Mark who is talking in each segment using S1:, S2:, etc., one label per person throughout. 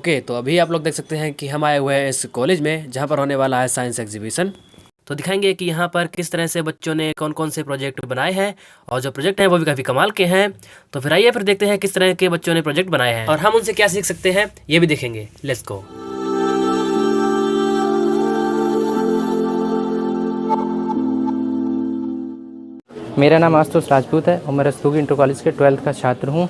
S1: Okay, तो अभी आप लोग देख सकते हैं कि हम आए हुए हैं इस कॉलेज में जहाँ पर होने वाला है साइंस एग्जीबिशन। तो दिखाएंगे कि यहाँ पर किस तरह से बच्चों ने कौन कौन से प्रोजेक्ट बनाए हैं और जो प्रोजेक्ट हैं वो भी काफ़ी कमाल के हैं। तो फिर आइए फिर देखते हैं किस तरह के बच्चों ने प्रोजेक्ट बनाए हैं और हम उनसे क्या सीख सकते हैं ये भी देखेंगे। Let's go.
S2: मेरा नाम आशुतोष राजपूत है और मैं रस्तोगी इंटर कॉलेज के 12th का छात्र हूँ।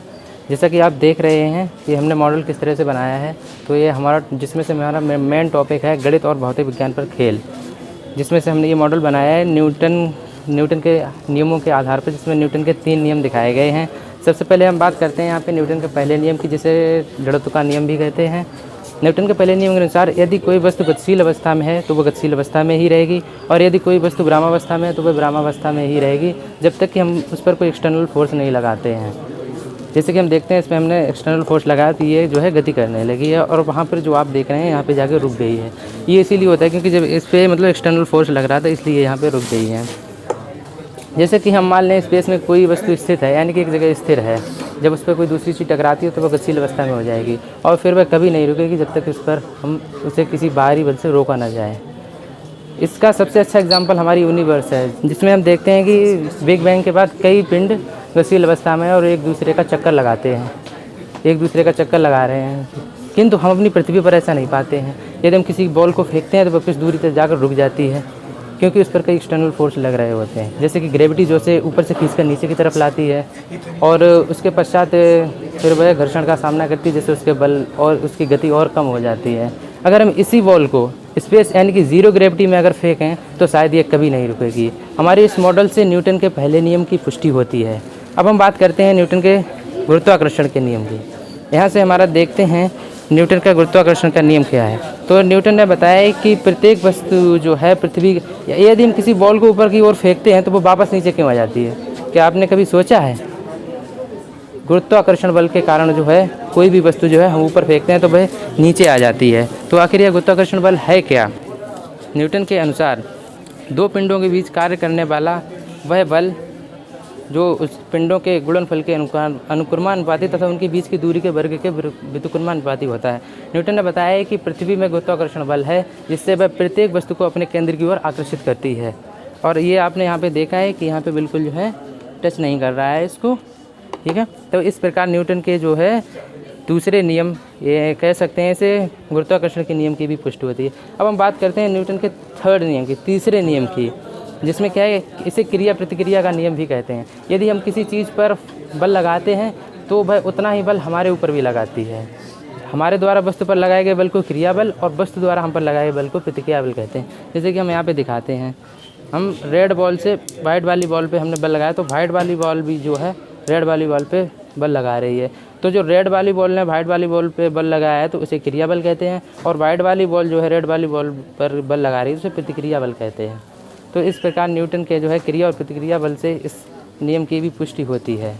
S2: जैसा कि आप देख रहे हैं कि हमने मॉडल किस तरह से बनाया है, तो ये हमारा जिसमें से हमारा मेन टॉपिक है गणित और भौतिक विज्ञान पर खेल, जिसमें से हमने ये मॉडल बनाया है न्यूटन के नियमों के आधार पर, जिसमें न्यूटन के 3 नियम दिखाए गए हैं। सबसे पहले हम बात करते हैं यहाँ पे न्यूटन के पहले नियम की, जिसे जड़त्व का नियम भी कहते हैं। न्यूटन के पहले नियम के अनुसार यदि कोई वस्तु गतिशील अवस्था में है तो वह गतिशील अवस्था में ही रहेगी, और यदि कोई वस्तु विरामावस्था में है तो वह विरामावस्था में ही रहेगी, जब तक कि हम उस पर कोई एक्सटर्नल फोर्स नहीं लगाते हैं। जैसे कि हम देखते हैं इसमें हमने एक्सटर्नल फोर्स लगाया तो ये जो है गति करने लगी है, और वहाँ पर जो आप देख रहे हैं यहाँ पे जाके रुक गई है। ये इसीलिए होता है क्योंकि जब इस पर मतलब एक्सटर्नल फोर्स लग रहा था, इसलिए यहाँ पे रुक गई है। जैसे कि हम मान लें स्पेस में कोई वस्तु स्थित है, यानी कि एक जगह स्थिर है, जब उस पर कोई दूसरी चीज़ टकराती है तो वह गतिशील अवस्था में हो जाएगी, और फिर वह कभी नहीं रुकेगी जब तक उस पर हम उसे किसी बाहरी बल से रोका ना जाए। इसका सबसे अच्छा एग्जांपल हमारी यूनिवर्स है, जिसमें हम देखते हैं कि बिग बैंग के बाद कई पिंड गतिशील अवस्था में और एक दूसरे का चक्कर लगाते हैं, एक दूसरे का चक्कर लगा रहे हैं, किंतु हम अपनी पृथ्वी पर ऐसा नहीं पाते हैं। यदि हम किसी बॉल को फेंकते हैं तो वह कुछ दूरी तक जाकर रुक जाती है, क्योंकि उस पर कई एक्सटर्नल फोर्स लग रहे होते हैं, जैसे कि ग्रेविटी जो से ऊपर से खींचकर नीचे की तरफ लाती है, और उसके पश्चात फिर वह घर्षण का सामना करती है, जिससे उसके बल और उसकी गति और कम हो जाती है। अगर हम इसी बॉल को स्पेस यानी कि ज़ीरो ग्रेविटी में अगर फेंकें तो शायद ये कभी नहीं रुकेगी। हमारे इस मॉडल से न्यूटन के पहले नियम की पुष्टि होती है। अब हम बात करते हैं न्यूटन के गुरुत्वाकर्षण के नियम की। यहाँ से हमारा देखते हैं न्यूटन का गुरुत्वाकर्षण का नियम क्या है। तो न्यूटन ने बताया कि प्रत्येक वस्तु जो है पृथ्वी, यदि हम किसी बॉल को ऊपर की ओर फेंकते हैं तो वो वापस नीचे क्यों आ जाती है? क्या आपने कभी सोचा है? गुरुत्वाकर्षण बल के कारण जो है कोई भी वस्तु जो है हम ऊपर फेंकते हैं तो वह नीचे आ जाती है। तो आखिर यह गुरुत्वाकर्षण बल है क्या? न्यूटन के अनुसार दो पिंडों के बीच कार्य करने वाला वह बल जो उस पिंडों के गुणनफल के अनुक्रमानुपाती तथा उनके बीच की दूरी के वर्ग के व्युत्क्रमानुपाती होता है। न्यूटन ने बताया कि पृथ्वी में गुरुत्वाकर्षण बल है, जिससे वह प्रत्येक वस्तु को अपने केंद्र की ओर आकर्षित करती है। और ये आपने यहाँ पे देखा है कि यहाँ पे बिल्कुल जो है टच नहीं कर रहा है इसको, ठीक है। तो इस प्रकार न्यूटन के जो है दूसरे नियम, ये कह सकते हैं इसे गुरुत्वाकर्षण के नियम की भी पुष्टि होती है। अब हम बात करते हैं न्यूटन के थर्ड नियम की, तीसरे नियम की, जिसमें क्या है, इसे क्रिया प्रतिक्रिया का नियम भी कहते हैं। यदि हम किसी चीज़ पर बल लगाते हैं तो वह उतना ही बल हमारे ऊपर भी लगाती है। हमारे द्वारा वस्तु पर लगाए गए बल को क्रिया बल और वस्तु द्वारा हम पर लगाए गए बल को प्रतिक्रिया बल कहते हैं। जैसे कि हम यहाँ पे दिखाते हैं, हम रेड बॉल से वाइट वाली बॉल पे हमने बल लगाया तो वाइट वाली बॉल भी जो है रेड वाली बॉल पे बल लगा रही है। तो जो रेड वाली बॉल ने वाइट वाली बॉल पे बल लगाया है तो उसे क्रिया बल कहते हैं, और वाइट वाली बॉल जो है रेड वाली बॉल पर बल लगा रही है उसे प्रतिक्रिया बल कहते हैं। तो इस प्रकार न्यूटन के जो है क्रिया और प्रतिक्रिया बल से इस नियम की भी पुष्टि होती है।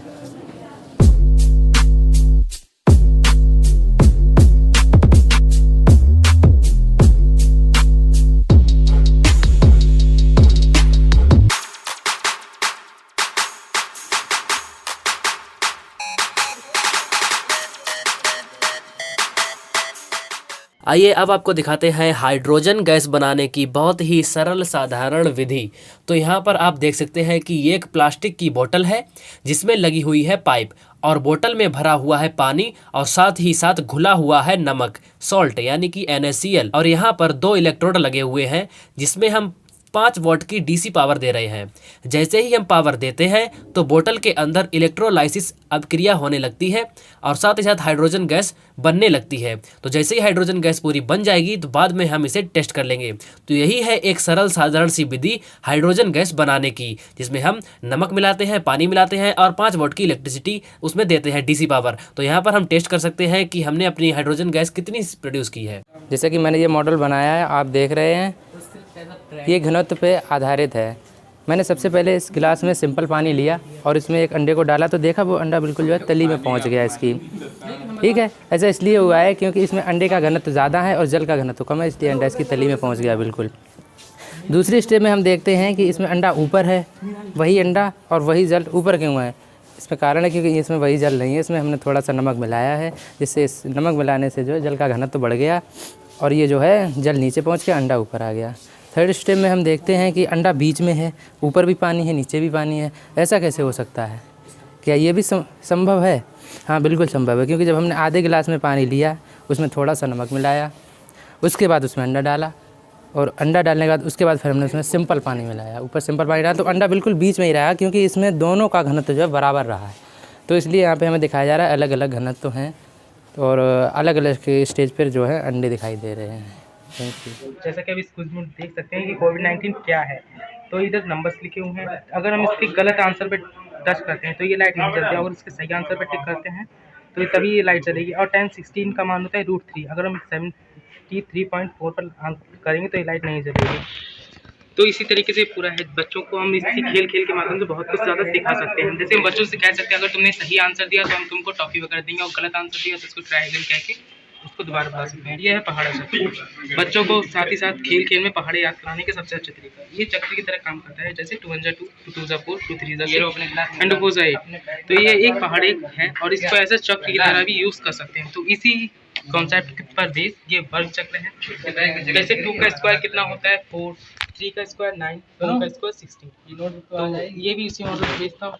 S1: आइए अब आपको दिखाते हैं हाइड्रोजन गैस बनाने की बहुत ही सरल साधारण विधि। तो यहाँ पर आप देख सकते हैं कि ये एक प्लास्टिक की बोतल है जिसमें लगी हुई है पाइप, और बोतल में भरा हुआ है पानी और साथ ही साथ घुला हुआ है नमक, सॉल्ट यानी कि NaCl, और यहाँ पर 2 इलेक्ट्रोड लगे हुए हैं जिसमें हम 5 वॉट की DC पावर दे रहे हैं। जैसे ही हम पावर देते हैं तो बोतल के अंदर इलेक्ट्रोलाइसिस अभिक्रिया होने लगती है और साथ ही साथ हाइड्रोजन गैस बनने लगती है। तो जैसे ही हाइड्रोजन गैस पूरी बन जाएगी तो बाद में हम इसे टेस्ट कर लेंगे। तो यही है एक सरल साधारण सी विधि हाइड्रोजन गैस बनाने की, जिसमें हम नमक मिलाते हैं, पानी मिलाते हैं और 5 वॉट की इलेक्ट्रिसिटी उसमें देते हैं DC पावर। तो यहाँ पर हम टेस्ट कर सकते हैं कि हमने अपनी हाइड्रोजन गैस कितनी प्रोड्यूस की है।
S2: जैसे कि मैंने ये मॉडल बनाया है, आप देख रहे हैं, ये घनत्व पे आधारित है। मैंने सबसे पहले इस गिलास में सिंपल पानी लिया और इसमें एक अंडे को डाला, तो देखा वो अंडा बिल्कुल जो है तली में पहुंच गया इसकी, ठीक है। ऐसा इसलिए हुआ है क्योंकि इसमें अंडे का घनत्व ज़्यादा है और जल का घनत्व कम है, इसलिए अंडा इसकी तली में पहुंच गया बिल्कुल। दूसरी स्टेप में हम देखते हैं कि इसमें अंडा ऊपर है, वही अंडा और वही जल ऊपर क्यों है? इसमें कारण है क्योंकि इसमें वही जल नहीं है, इसमें हमने थोड़ा सा नमक मिलाया है, जिससे इस नमक मिलाने से जो है जल का घनत्व बढ़ गया और ये जो है जल नीचे पहुंच के अंडा ऊपर आ गया। थर्ड स्टेप में हम देखते हैं कि अंडा बीच में है, ऊपर भी पानी है नीचे भी पानी है, ऐसा कैसे हो सकता है? क्या ये भी संभव है? हाँ बिल्कुल संभव है, क्योंकि जब हमने आधे गिलास में पानी लिया, उसमें थोड़ा सा नमक मिलाया, उसके बाद उसमें अंडा डाला और अंडा डालने के बाद उसके बाद फिर हमने उसमें सिंपल पानी मिलाया, ऊपर सिंपल पानी डाला तो अंडा बिल्कुल बीच में ही रहा, क्योंकि इसमें दोनों का घनत्व जो है बराबर रहा है। तो इसलिए यहाँ पे हमें दिखाया जा रहा है अलग अलग घनत्व हैं और अलग अलग स्टेज पर जो है अंडे दिखाई दे रहे हैं। Thank you.
S3: जैसा कि अब इस क्विज में देख सकते हैं कि कोविड-19 क्या है, तो इधर नंबर्स लिखे हुए हैं। अगर हम इसके गलत आंसर पे टच करते हैं तो ये लाइट नहीं जलती है, और इसके सही आंसर पे टिक करते हैं तो ये तभी ये लाइट जलेगी। और 1016 का मान होता है √3, अगर हम 73.4 पर करेंगे तो ये लाइट नहीं जलेगी। तो इसी तरीके से पूरा है, बच्चों को हम इसी खेल खेल के माध्यम से बहुत कुछ ज़्यादा सिखा सकते हैं। जैसे हम बच्चों से कह सकते हैं अगर तुमने सही आंसर दिया तो हम तुमको टॉफ़ी वगैरह देंगे, और गलत आंसर दिया तो उसको ट्राई अगेन कह के उसको दोबारा बता सकते हैं। ये है पहाड़ा चक्र, बच्चों को साथ ही साथ खेल खेल में पहाड़े याद कराने के सबसे अच्छा तरीका। ये चक्र की तरह काम करता है, जैसे 2 1 जा 2, 2 2 जा 4, 2 3 जा 6 एंड 4 जा 8। तो ये एक पहाड़ एक है और इसको ऐसे चक्र की तरह भी यूज़ कर सकते हैं। तो इसी कॉन्सेप्ट पर बेस ये वर्ग चक्र है। जैसे 2 का स्क्वायर कितना होता है 4, 3 का स्क्वायर 9, 4 का स्क्वायर 16। तो ये भी इसी मॉडल पे बेस था।